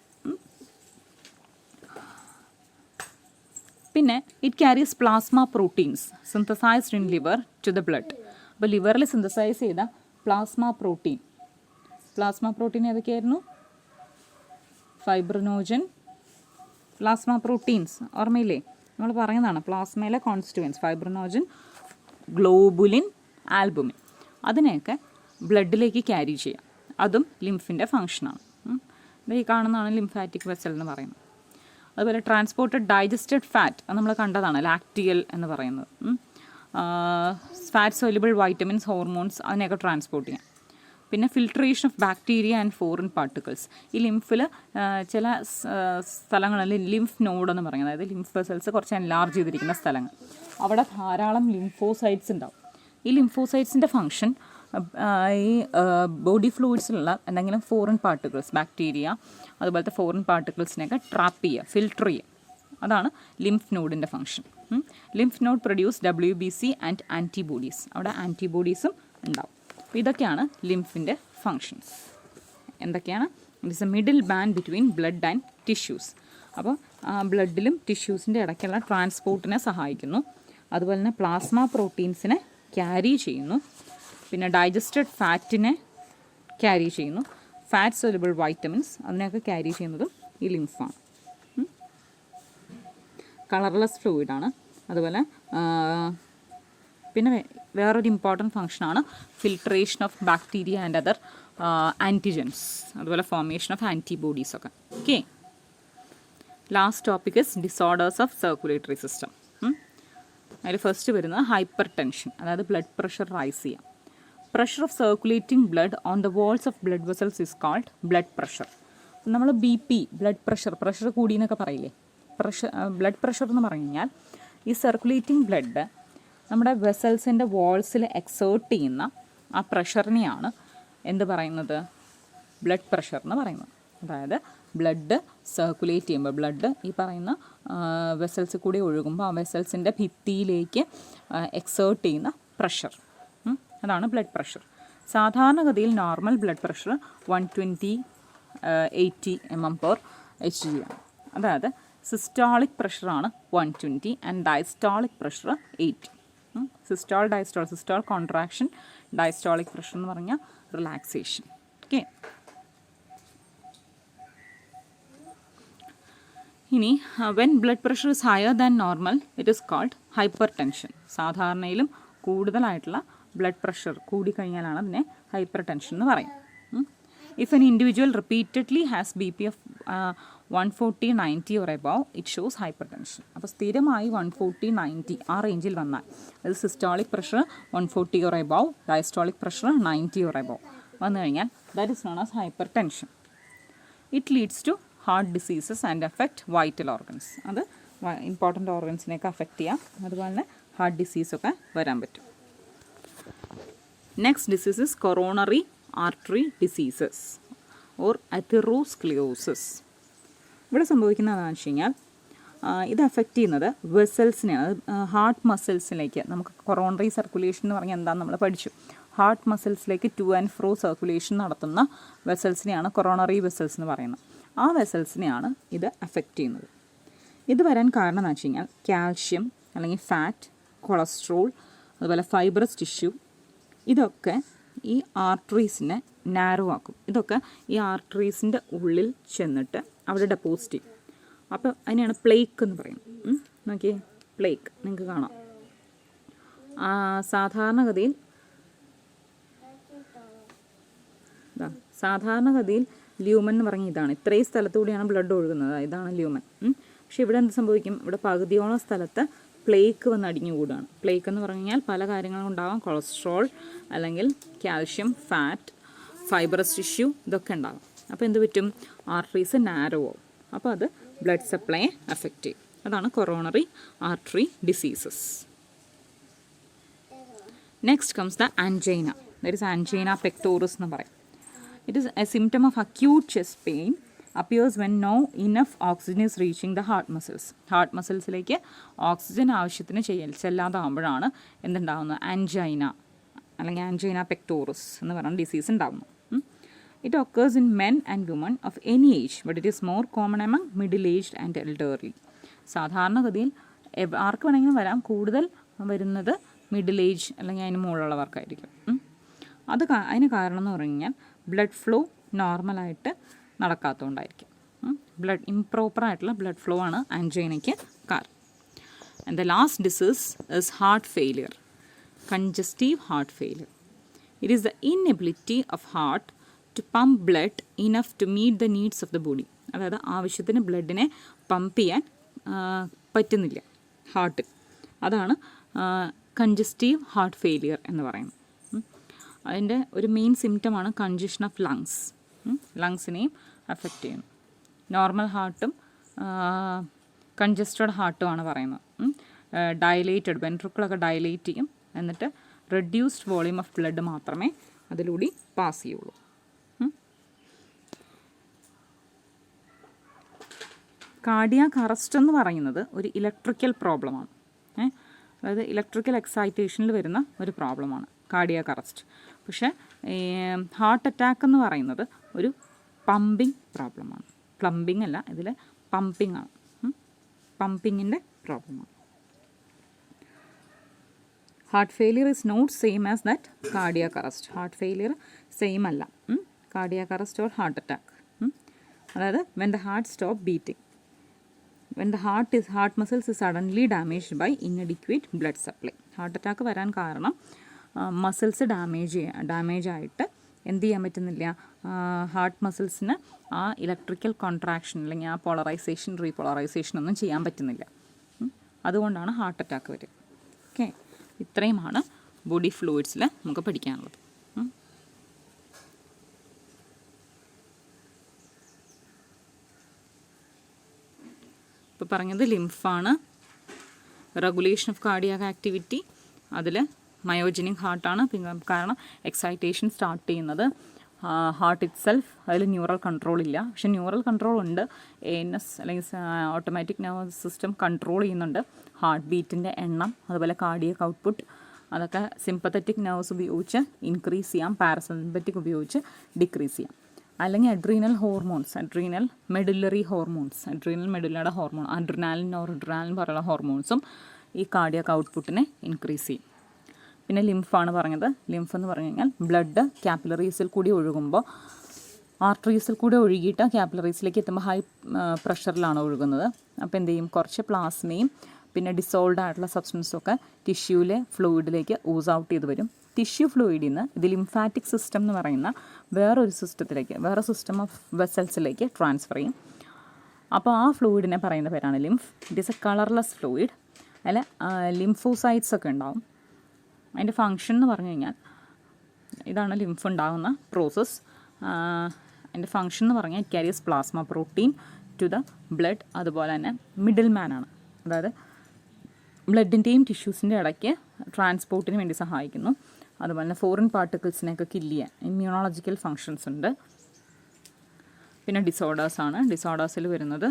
പിന്നെ it carries plasma proteins synthesised in liver to the blood. അപ്പോൾ ലിവറിൽ സിന്തസൈസ് ചെയ്ത പ്ലാസ്മ പ്രോട്ടീൻ ഏതൊക്കെയായിരുന്നു? ഫൈബ്രിനോജൻ, പ്ലാസ്മ പ്രോട്ടീൻസ് ഓർമ്മയില്ലേ? നമ്മൾ പറയുന്നതാണ് പ്ലാസ്മയിലെ കോൺസ്റ്റിറ്റ്യുവൻസ് ഫൈബ്രിനോജൻ, ഗ്ലോബുലിൻ, ആൽബുമിൻ. അതിനെയൊക്കെ ബ്ലഡിലേക്ക് ക്യാരി ചെയ്യാം. അതും ലിംഫിൻ്റെ ഫങ്ഷനാണ്. ഈ കാണുന്നതാണ് ലിംഫാറ്റിക് വെസൽ എന്ന് പറയുന്നത്. അതുപോലെ ട്രാൻസ്പോർട്ടഡ് ഡൈജസ്റ്റഡ് ഫാറ്റ്, അത് നമ്മൾ കണ്ടതാണ്, ലാക്റ്റിയൽ എന്ന് പറയുന്നത്. ഫാറ്റ് സോലുബിൾ വൈറ്റമിൻസ്, ഹോർമോൺസ്, അതിനെയൊക്കെ ട്രാൻസ്പോർട്ട് ചെയ്യാം. പിന്നെ filtration of bacteria and foreign particles. ഈ ലിംഫിൽ ചില സ്ഥലങ്ങളിൽ ലിംഫ് നോഡ് എന്ന് പറയും, അതായത് ലിംഫ് വെസൽസ് കുറച്ച് എൻലാർജ് ചെയ്തിരിക്കുന്ന സ്ഥലങ്ങൾ, അവിടെ ധാരാളം ലിംഫോസൈറ്റ്സ് ഉണ്ടാവും. ഈ ലിംഫോസൈറ്റ്സിൻ്റെ ഫങ്ഷൻ ഈ ബോഡി ഫ്ലൂയിഡ്സിലുള്ള എന്തെങ്കിലും ഫോറിൻ പാർട്ടിക്കിൾസ്, ബാക്ടീരിയ അതുപോലത്തെ ഫോറിൻ പാർട്ടിക്കിൾസിനെയൊക്കെ ട്രാപ്പ് ചെയ്യുക, ഫിൽട്ടർ ചെയ്യുക. അതാണ് ലിംഫ് നോഡിൻ്റെ function. Lymph node produce WBC and antibodies. അവിടെ ആൻറ്റിബോഡീസും ഉണ്ടാവും. അപ്പോൾ ഇതൊക്കെയാണ് ലിംഫിൻ്റെ ഫങ്ഷൻസ്. എന്തൊക്കെയാണ്? It is a middle band between blood and tissues. അപ്പോൾ ബ്ലഡിലും ടിഷ്യൂസിൻ്റെ ഇടയ്ക്കുള്ള ട്രാൻസ്പോർട്ടിനെ സഹായിക്കുന്നു. അതുപോലെ തന്നെ പ്ലാസ്മ പ്രോട്ടീൻസിനെ ക്യാരി ചെയ്യുന്നു. പിന്നെ ഡൈജസ്റ്റഡ് ഫാറ്റിനെ ക്യാരി ചെയ്യുന്നു. ഫാറ്റ് സോലുബിൾ വൈറ്റമിൻസ് അതിനെയൊക്കെ ക്യാരി ചെയ്യുന്നതും ഈ ലിംഫാണ്. കളർലെസ് ഫ്ലൂയിഡാണ്. അതുപോലെ പിന്നെ വേറൊരു ഇമ്പോർട്ടൻറ്റ് ഫങ്ഷനാണ് filtration of bacteria and other antigens, അതുപോലെ ഫോർമേഷൻ ഓഫ് ആൻറ്റിബോഡീസ് ഒക്കെ. Okay, last topic is disorders of circulatory system. അതിൽ ഫസ്റ്റ് വരുന്നത് ഹൈപ്പർ ടെൻഷൻ, അതായത് ബ്ലഡ് പ്രഷർ റൈസ് ചെയ്യാം. Pressure of circulating blood on the walls of blood vessels is called blood pressure. നമ്മൾ BP blood pressure കൂടി എന്നൊക്കെ പറയില്ലേ, blood pressure എന്ന് പറഞ്ഞു കഴിഞ്ഞാൽ ഈ സർക്കുലേറ്റിംഗ് ബ്ലഡ് നമ്മുടെ വെസൽസിൻ്റെ വാൾസിൽ എക്സേർട്ട് ചെയ്യുന്ന ആ പ്രഷറിനെയാണ് എന്ത് പറയുന്നത്? ബ്ലഡ് പ്രഷർ എന്ന് പറയുന്നത്. അതായത് ബ്ലഡ് സർക്കുലേറ്റ് ചെയ്യുമ്പോൾ, ബ്ലഡ് ഈ പറയുന്ന വെസൽസ് കൂടി ഒഴുകുമ്പോൾ ആ വെസൽസിൻ്റെ ഭിത്തിയിലേക്ക് എക്സേർട്ട് ചെയ്യുന്ന പ്രഷർ, അതാണ് ബ്ലഡ് പ്രഷർ. സാധാരണഗതിയിൽ നോർമൽ ബ്ലഡ് പ്രഷർ 120/80 mm/Hg ആണ്. അതായത് സിസ്റ്റോളിക് പ്രഷറാണ് 120 and diastolic pressure 80. Systole contraction, diastolic pressure എന്ന് പറഞ്ഞാൽ റിലാക്സേഷൻ. ഓക്കെ, ഇനി when blood pressure is higher than normal it is called hypertension. സാധാരണയിലും കൂടുതലായിട്ടുള്ള ബ്ലഡ് പ്രഷർ കൂടിക്കഴിഞ്ഞാലാണ് അതിനെ ഹൈപ്പർ ടെൻഷൻ എന്ന് പറയും. If an individual repeatedly has BP of 140/90 or above, it shows hypertension. അപ്പോൾ സ്ഥിരമായി 140/90 ആ റേഞ്ചിൽ വന്നാൽ അത് systolic pressure 140 or above, diastolic pressure 90 or above വന്നു കഴിഞ്ഞാൽ that is known as hypertension. It leads to heart diseases and affect vital organs. അത് important ഓർഗൻസിനെയൊക്കെ അഫക്റ്റ് ചെയ്യാം. അതുപോലെ തന്നെ ഹാർട്ട് ഡിസീസൊക്കെ വരാൻ പറ്റും. Next disease is coronary artery diseases or atherosclerosis. ഇവിടെ സംഭവിക്കുന്നത് എന്താണെന്ന് വെച്ച് കഴിഞ്ഞാൽ ഇത് അഫക്റ്റ് ചെയ്യുന്നത് വെസൽസിനെയാണ്, ഹാർട്ട് മസിൽസിലേക്ക്. നമുക്ക് കൊറോണറി സർക്കുലേഷൻ എന്ന് പറഞ്ഞാൽ എന്താണെന്ന് നമ്മൾ പഠിച്ചു. ഹാർട്ട് മസിൽസിലേക്ക് ടു ആൻഡ് ഫ്രോ സർക്കുലേഷൻ നടത്തുന്ന വെസൽസിനെയാണ് കൊറോണറി വെസൽസ് എന്ന് പറയുന്നത്. ആ വെസൽസിനെയാണ് ഇത് അഫക്റ്റ് ചെയ്യുന്നത്. ഇത് വരാൻ കാരണം എന്ന് വെച്ച് കഴിഞ്ഞാൽ കാൽഷ്യം അല്ലെങ്കിൽ ഫാറ്റ്, കൊളസ്ട്രോൾ, അതുപോലെ ഫൈബ്രസ് ടിഷ്യൂ, ഇതൊക്കെ ഈ ആർട്ടറീസിനെ നാരോ ആക്കും. ഇതൊക്കെ ഈ ആർട്ടറീസിൻ്റെ ഉള്ളിൽ ചെന്നിട്ട് അവിടെ ഡെപ്പോസിറ്റ് ചെയ്യും. അപ്പോൾ അതിനെയാണ് പ്ലേക്ക് എന്ന് പറയുന്നത്. നോക്കിയേ, പ്ലേക്ക് നിങ്ങൾക്ക് കാണാം. സാധാരണഗതിയിൽ ല്യൂമൻ എന്ന് പറഞ്ഞ ഇതാണ്. ഇത്രയും സ്ഥലത്തുകൂടിയാണ് ബ്ലഡ് ഒഴുകുന്നത്, ഇതാണ് ല്യൂമൻ. പക്ഷേ ഇവിടെ എന്ത് സംഭവിക്കും? ഇവിടെ പകുതിയോളം സ്ഥലത്ത് പ്ലേക്ക് വന്ന് അടിഞ്ഞുകൂടുകയാണ്. പ്ലേക്ക് എന്ന് പറഞ്ഞു കഴിഞ്ഞാൽ പല കാര്യങ്ങളും ഉണ്ടാകാം. കൊളസ്ട്രോൾ അല്ലെങ്കിൽ കാൽഷ്യം, ഫാറ്റ്, ഫൈബ്രസ് ടിഷ്യൂ, ഇതൊക്കെ ഉണ്ടാകും. അപ്പോൾ എന്ത് പറ്റും? ആർട്ടറീസ് നാരോ ആവും. അപ്പോൾ അത് ബ്ലഡ് സപ്ലൈയെ അഫക്റ്റ് ചെയ്യും. അതാണ് coronary artery diseases. Next comes the angina. That is angina pectoris എന്ന് പറയും. It is A symptom of acute chest pain appears when no enough oxygen is reaching the heart muscles. Heart മസിൽസിലേക്ക് oxygen ആവശ്യത്തിന് ചെല്ലാതാകുമ്പോഴാണ് എന്തുണ്ടാകുന്നത്? Angina അല്ലെങ്കിൽ angina pectoris എന്ന് പറയുന്ന disease ഉണ്ടാകുന്നു. It occurs in men and women of any age, but it is more common among middle-aged and elderly. സാധാരണഗതിയിൽ ആർക്ക് വേണമെങ്കിലും വരാം, കൂടുതൽ വരുന്നത് മിഡിൽ ഏജ് അല്ലെങ്കിൽ അതിന് മുകളിലുള്ളവർക്കായിരിക്കും. അതിന് കാരണം എന്ന് പറഞ്ഞു കഴിഞ്ഞാൽ ബ്ലഡ് ഫ്ലോ നോർമലായിട്ട് നടക്കാത്തതുകൊണ്ടായിരിക്കും. ഇംപ്രോപ്പറായിട്ടുള്ള ബ്ലഡ് ഫ്ലോ ആണ് ആൻജൈനയ്ക്ക് കാരണം. And the last disease is heart failure, congestive heart failure. It is the inability of heart to pump blood enough to meet the needs of the body. അതായത് ആവശ്യത്തിന് ബ്ലഡിനെ pump ചെയ്യാൻ പറ്റുന്നില്ല heart. അതാണ് congestive heart failure എന്ന് പറയുന്നത്. അതിൻ്റെ ഒരു main സിംറ്റമാണ് കൺജഷൻ ഓഫ് ലങ്സ്. ലങ്സിനെയും അഫക്റ്റ് ചെയ്യുന്നു. നോർമൽ ഹാർട്ടും കൺജസ്റ്റഡ് ഹാർട്ടുമാണ് പറയുന്നത്. ഡയലേറ്റഡ് വെൻട്രിക്കിളൊക്കെ ഡയലേറ്റ് ചെയ്യും, എന്നിട്ട് റെഡ്യൂസ്ഡ് വോളിയം ഓഫ് ബ്ലഡ് മാത്രമേ അതിലൂടെ പാസ് ചെയ്യുള്ളൂ. കാർഡിയാക് അറസ്റ്റ് എന്ന് പറയുന്നത് ഒരു ഇലക്ട്രിക്കൽ പ്രോബ്ലമാണ്. അതായത് ഇലക്ട്രിക്കൽ എക്സൈറ്റേഷനിൽ വരുന്ന ഒരു പ്രോബ്ലമാണ് കാർഡിയാക് അറസ്റ്റ്. പക്ഷേ ഹാർട്ട് അറ്റാക്ക് എന്ന് പറയുന്നത് ഒരു പമ്പിങ് പ്രോബ്ലമാണ്. പ്ലംബിംഗ് അല്ല, ഇതിൽ പമ്പിംഗ് ആണ്. പമ്പിങ്ങിൻ്റെ പ്രോബ്ലമാണ്. Heart failure is not same as that cardiac arrest. Heart failure same അല്ല cardiac arrest or heart attack. അതായത് when the heart stop beating, when the heart muscles is suddenly damaged by inadequate blood supply. Heart attack വരാൻ കാരണം muscles damage ആയിട്ട് എന്ത് ചെയ്യാൻ പറ്റുന്നില്ല, heart മസിൽസിന് ആ electrical contraction അല്ലെങ്കിൽ ആ പോളറൈസേഷൻ റീപോളറൈസേഷൻ ഒന്നും ചെയ്യാൻ പറ്റുന്നില്ല. അതുകൊണ്ടാണ് ഹാർട്ട് അറ്റാക്ക് വരിക. ഓക്കെ, ഇത്രയുമാണ് ബോഡി ഫ്ലൂയിഡ്സിൽ നമുക്ക് പഠിക്കാനുള്ളത്. ഇപ്പോൾ പറഞ്ഞത് ലിംഫാണ്. റെഗുലേഷൻ ഓഫ് കാർഡിയാക് ആക്ടിവിറ്റി, അതിൽ മയോജനിക് ഹാർട്ടാണ്. പിന്നെ കാരണം എക്സൈറ്റേഷൻ സ്റ്റാർട്ട് ചെയ്യുന്നത് ഹാർട്ട് ഇറ്റ് സെൽഫ്, അതിൽ ന്യൂറൽ കൺട്രോൾ ഇല്ല. പക്ഷെ ന്യൂറൽ കൺട്രോൾ ഉണ്ട്. ANS അല്ലെങ്കിൽ ഓട്ടോമാറ്റിക് നെർവസ് സിസ്റ്റം കൺട്രോൾ ചെയ്യുന്നുണ്ട് ഹാർട്ട് ബീറ്റിൻ്റെ എണ്ണം, അതുപോലെ കാർഡിയക് ഔട്ട്പുട്ട്. അതൊക്കെ സിമ്പത്തറ്റിക് നെർവ്സ് ഉപയോഗിച്ച് ഇൻക്രീസ് ചെയ്യാം, പാരസിമ്പറ്റിക് ഉപയോഗിച്ച് ഡിക്രീസ് ചെയ്യാം. അല്ലെങ്കിൽ adrenal hormones, adrenal medullary hormones, adrenal മെഡുലയുടെ hormone, adrenaline noradrenaline പോലുള്ള ഹോർമോൺസും ഈ കാർഡിയക് ഔട്ട്പുട്ടിനെ ഇൻക്രീസ് ചെയ്യും. പിന്നെ ലിംഫാണ് പറഞ്ഞത്. ലിംഫ് എന്ന് പറഞ്ഞു കഴിഞ്ഞാൽ ബ്ലഡ് ക്യാപ്പിലറീസിൽ കൂടി ഒഴുകുമ്പോൾ, ആർട്ടറീസിൽ കൂടി ഒഴുകിയിട്ട് ക്യാപ്പിലറീസിലേക്ക് എത്തുമ്പോൾ ഹൈ പ്രഷറിലാണ് ഒഴുകുന്നത്. അപ്പോൾ എന്ത് ചെയ്യും, കുറച്ച് പ്ലാസ്മയും പിന്നെ ഡിസോൾഡ് ആയിട്ടുള്ള സബ്സ്റ്റൻസും ഒക്കെ ടിഷ്യൂവിലെ ഫ്ലൂയിഡിലേക്ക് ഊസ് ഔട്ട് ചെയ്ത് വരും. ടിഷ്യൂ ഫ്ലൂയിഡിൽ നിന്ന് ഇത് ലിംഫാറ്റിക് സിസ്റ്റം എന്ന് പറയുന്ന വേറൊരു സിസ്റ്റത്തിലേക്ക്, വേറെ സിസ്റ്റം ഓഫ് വെസൽസിലേക്ക് ട്രാൻസ്ഫർ ചെയ്യും. അപ്പോൾ ആ ഫ്ലൂയിഡിനെ പറയുന്ന പേരാണ് lymph. It is A colourless fluid. അതിൽ ലിംഫോസൈറ്റ്സ് ഒക്കെ ഉണ്ടാവും. അതിൻ്റെ ഫങ്ഷൻ എന്ന് പറഞ്ഞു കഴിഞ്ഞാൽ ഇതാണ് ലിംഫ് ഉണ്ടാകുന്ന പ്രോസസ്സ്. അതിൻ്റെ ഫങ്ഷൻ എന്ന് പറഞ്ഞാൽ it carries plasma protein to the blood. അതുപോലെ തന്നെ മിഡിൽ മാനാണ്, അതായത് ബ്ലഡിൻ്റെയും ടിഷ്യൂസിൻ്റെ ഇടയ്ക്ക് ട്രാൻസ്പോർട്ടിന് വേണ്ടി സഹായിക്കുന്നു. അതുപോലെ തന്നെ ഫോറിൻ പാർട്ടിക്കിൾസിനെയൊക്കെ കില്ല് ചെയ്യാൻ ഇമ്മ്യൂണോളജിക്കൽ ഫങ്ഷൻസ് ഉണ്ട്. പിന്നെ ഡിസോർഡേഴ്സാണ്. ഡിസോർഡേഴ്സിൽ വരുന്നത്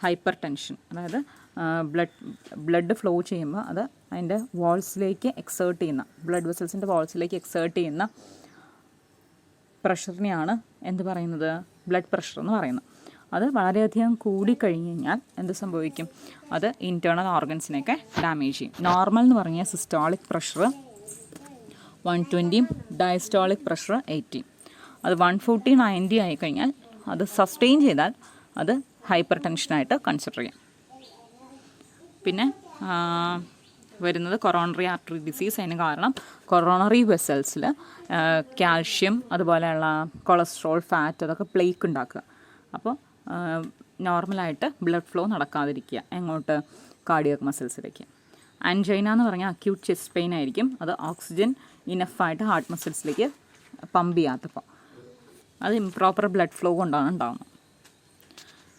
ഹൈപ്പർ ടെൻഷൻ, അതായത് ബ്ലഡ് ഫ്ലോ ചെയ്യുമ്പോൾ അത് അതിൻ്റെ വാൾസിലേക്ക് എക്സേർട്ട് ചെയ്യുന്ന, ബ്ലഡ് വെസൽസിൻ്റെ വാൾസിലേക്ക് എക്സേർട്ട് ചെയ്യുന്ന പ്രഷറിനെയാണ് എന്ത് പറയുന്നത്, ബ്ലഡ് പ്രഷർ എന്ന് പറയുന്നത്. അത് വളരെയധികം കൂടിക്കഴിഞ്ഞ് കഴിഞ്ഞാൽ എന്ത് സംഭവിക്കും, അത് ഇൻറ്റേർണൽ ഓർഗൻസിനെയൊക്കെ ഡാമേജ് ചെയ്യും. നോർമൽ എന്ന് പറഞ്ഞാൽ സിസ്റ്റോളിക് പ്രഷർ 120, ഡയസ്റ്റോളിക് പ്രഷർ 80. അത് 140-90 ആയിക്കഴിഞ്ഞാൽ അത് സസ്റ്റെയിൻ ചെയ്താൽ അത് ഹൈപ്പർ ടെൻഷനായിട്ട് കൺസിഡർ ചെയ്യാം. പിന്നെ വരുന്നത് കൊറോണറി ആർട്ടറി ഡിസീസ്. അതിന് കാരണം കൊറോണറി വെസൽസിൽ കാൽഷ്യം അതുപോലെയുള്ള കൊളസ്ട്രോൾ, ഫാറ്റ് അതൊക്കെ പ്ലേക്ക് ഉണ്ടാക്കുക. അപ്പോൾ നോർമലായിട്ട് ബ്ലഡ് ഫ്ലോ നടക്കാതിരിക്കുക എങ്ങോട്ട്, കാർഡിയക് മസിൽസിലേക്ക്. ആൻജൈന എന്ന് പറഞ്ഞാൽ അക്യൂട്ട് ചെസ്റ്റ് പെയിൻ ആയിരിക്കും. അത് ഓക്സിജൻ ഇനഫായിട്ട് ഹാർട്ട് മസിൽസിലേക്ക് പമ്പ് ചെയ്യാത്തപ്പോൾ, അത് ഇംപ്രോപ്പർ ബ്ലഡ് ഫ്ലോ കൊണ്ടാണ് ഉണ്ടാകുന്നത്.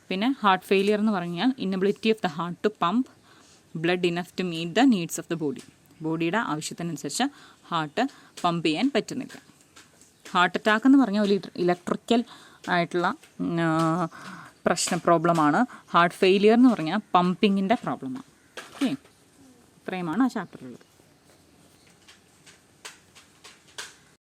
പിന്നെ ഹാർട്ട് ഫെയിലിയർ എന്ന് പറഞ്ഞാൽ inability of the heart to pump blood enough to meet the needs of the body. ബോഡിയുടെ ആവശ്യത്തിനനുസരിച്ച് ഹാർട്ട് പമ്പ് ചെയ്യാൻ പറ്റുന്നില്ല. ഹാർട്ട് അറ്റാക്ക് എന്ന് പറഞ്ഞാൽ ഒരു ഇലക്ട്രിക്കൽ ആയിട്ടുള്ള പ്രോബ്ലമാണ്. ഹാർട്ട് ഫെയിലിയർ എന്ന് പറഞ്ഞാൽ പമ്പിങ്ങിൻ്റെ പ്രോബ്ലമാണ്. ഓക്കെ, ഇത്രയുമാണ് ആ ചാപ്റ്ററിലുള്ളത്.